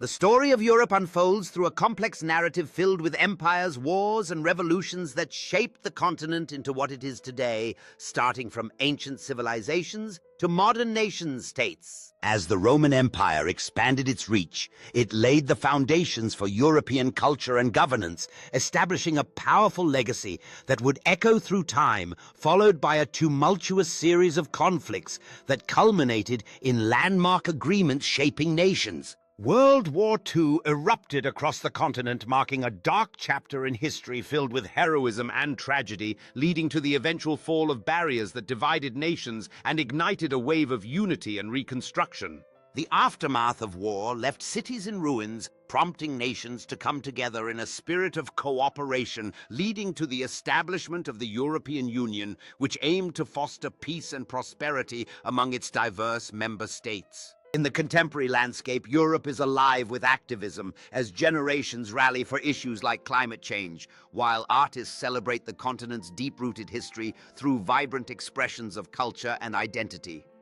The story of Europe unfolds through a complex narrative filled with empires, wars, and revolutions that shaped the continent into what it is today, starting from ancient civilizations to modern nation-states. As the Roman Empire expanded its reach, it laid the foundations for European culture and governance, establishing a powerful legacy that would echo through time, followed by a tumultuous series of conflicts that culminated in landmark agreements shaping nations. World War II erupted across the continent, marking a dark chapter in history filled with heroism and tragedy, leading to the eventual fall of barriers that divided nations and ignited a wave of unity and reconstruction. The aftermath of war left cities in ruins, prompting nations to come together in a spirit of cooperation, leading to the establishment of the European Union, which aimed to foster peace and prosperity among its diverse member states. In the contemporary landscape, Europe is alive with activism as generations rally for issues like climate change, while artists celebrate the continent's deep-rooted history through vibrant expressions of culture and identity.